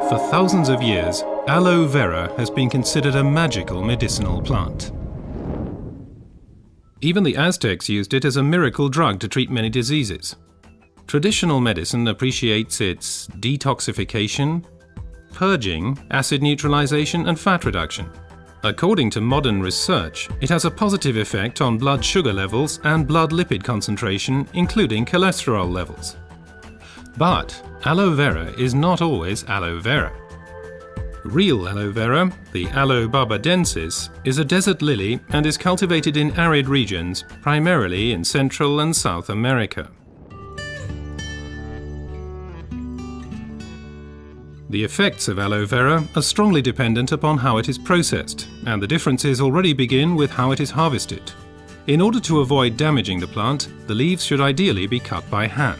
For thousands of years, aloe vera has been considered a magical medicinal plant. Even the Aztecs used it as a miracle drug to treat many diseases. Traditional medicine appreciates its detoxification, purging, acid neutralization, and fat reduction. According to modern research, it has a positive effect on blood sugar levels and blood lipid concentration, including cholesterol levels. But aloe vera is not always aloe vera. Real aloe vera, the Aloe barbadensis, is a desert lily and is cultivated in arid regions, primarily in Central and South America. The effects of aloe vera are strongly dependent upon how it is processed, and the differences already begin with how it is harvested. In order to avoid damaging the plant, the leaves should ideally be cut by hand.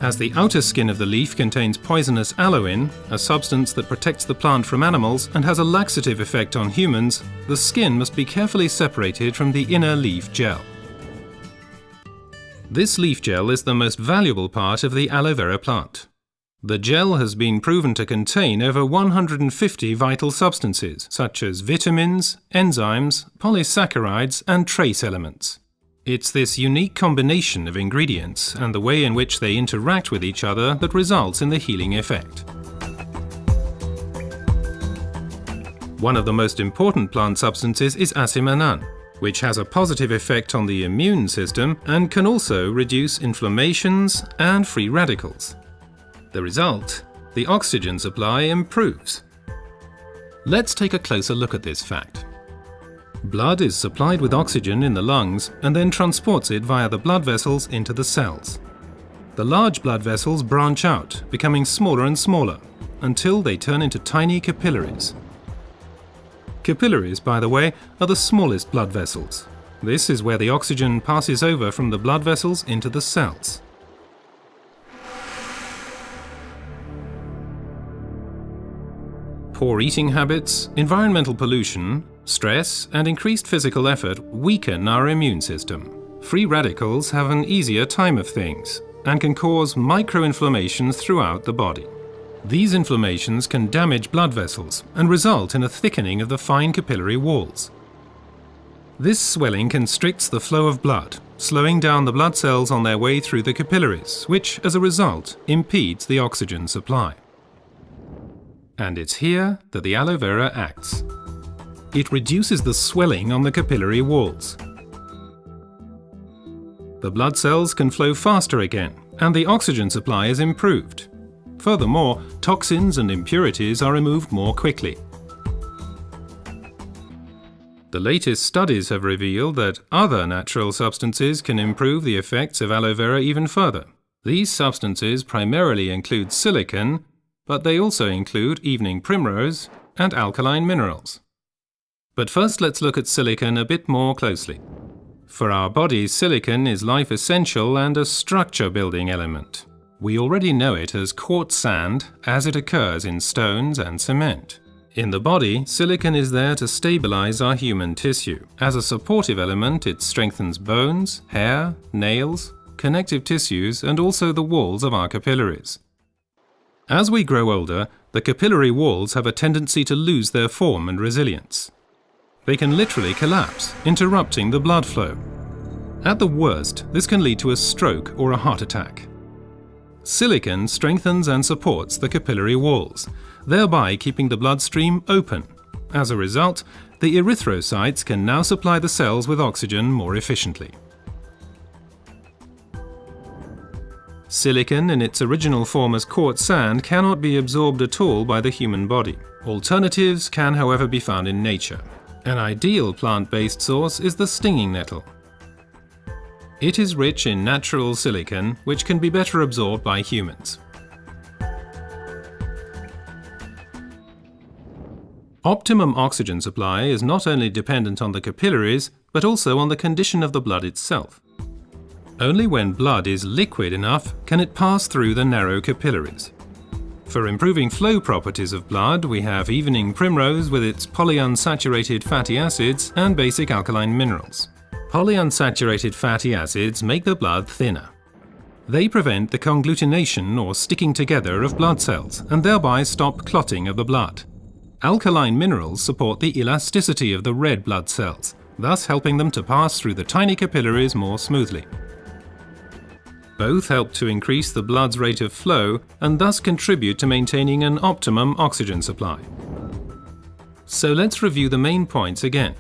As the outer skin of the leaf contains poisonous aloin, a substance that protects the plant from animals and has a laxative effect on humans, the skin must be carefully separated from the inner leaf gel. This leaf gel is the most valuable part of the aloe vera plant. The gel has been proven to contain over 150 vital substances, such as vitamins, enzymes, polysaccharides, and trace elements. It's this unique combination of ingredients and the way in which they interact with each other that results in the healing effect. One of the most important plant substances is asimanan, which has a positive effect on the immune system and can also reduce inflammations and free radicals. The result? The oxygen supply improves. Let's take a closer look at this fact. Blood is supplied with oxygen in the lungs and then transports it via the blood vessels into the cells. The large blood vessels branch out, becoming smaller and smaller, until they turn into tiny capillaries. Capillaries, by the way, are the smallest blood vessels. This is where the oxygen passes over from the blood vessels into the cells. Poor eating habits, environmental pollution, stress, and increased physical effort weaken our immune system. Free radicals have an easier time of things and can cause microinflammations throughout the body. These inflammations can damage blood vessels and result in a thickening of the fine capillary walls. This swelling constricts the flow of blood, slowing down the blood cells on their way through the capillaries, which, as a result, impedes the oxygen supply. And it's here that the aloe vera acts. It reduces the swelling on the capillary walls. The blood cells can flow faster again, and the oxygen supply is improved. Furthermore, toxins and impurities are removed more quickly. The latest studies have revealed that other natural substances can improve the effects of aloe vera even further. These substances primarily include silicon, but they also include evening primrose and alkaline minerals. But first, let's look at silicon a bit more closely. For our bodies, silicon is life essential and a structure-building element. We already know it as quartz sand, as it occurs in stones and cement. In the body, silicon is there to stabilize our human tissue. As a supportive element, it strengthens bones, hair, nails, connective tissues, and also the walls of our capillaries. As we grow older, the capillary walls have a tendency to lose their form and resilience. They can literally collapse, interrupting the blood flow. At the worst, this can lead to a stroke or a heart attack. Silicon strengthens and supports the capillary walls, thereby keeping the bloodstream open. As a result, the erythrocytes can now supply the cells with oxygen more efficiently. Silicon in its original form as quartz sand cannot be absorbed at all by the human body. Alternatives can, however, be found in nature. An ideal plant-based source is the stinging nettle. It is rich in natural silicon, which can be better absorbed by humans. Optimum oxygen supply is not only dependent on the capillaries, but also on the condition of the blood itself. Only when blood is liquid enough can it pass through the narrow capillaries. For improving flow properties of blood, we have evening primrose with its polyunsaturated fatty acids and basic alkaline minerals. Polyunsaturated fatty acids make the blood thinner. They prevent the conglutination or sticking together of blood cells and thereby stop clotting of the blood. Alkaline minerals support the elasticity of the red blood cells, thus helping them to pass through the tiny capillaries more smoothly. Both help to increase the blood's rate of flow and thus contribute to maintaining an optimum oxygen supply. So let's review the main points again.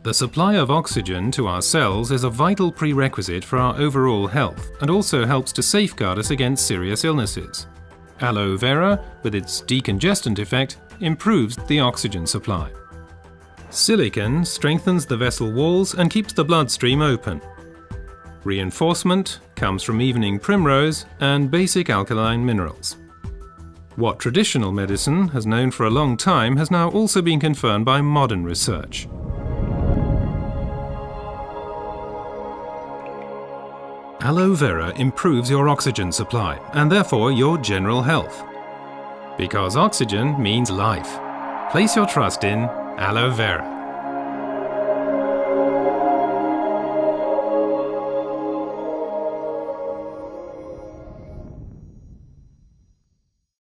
The supply of oxygen to our cells is a vital prerequisite for our overall health and also helps to safeguard us against serious illnesses. Aloe vera, with its decongestant effect, improves the oxygen supply. Silicon strengthens the vessel walls and keeps the bloodstream open. Reinforcement comes from evening primrose and basic alkaline minerals. What traditional medicine has known for a long time has now also been confirmed by modern research. Aloe vera improves your oxygen supply and therefore your general health. Because oxygen means life. Place your trust in Aloe vera.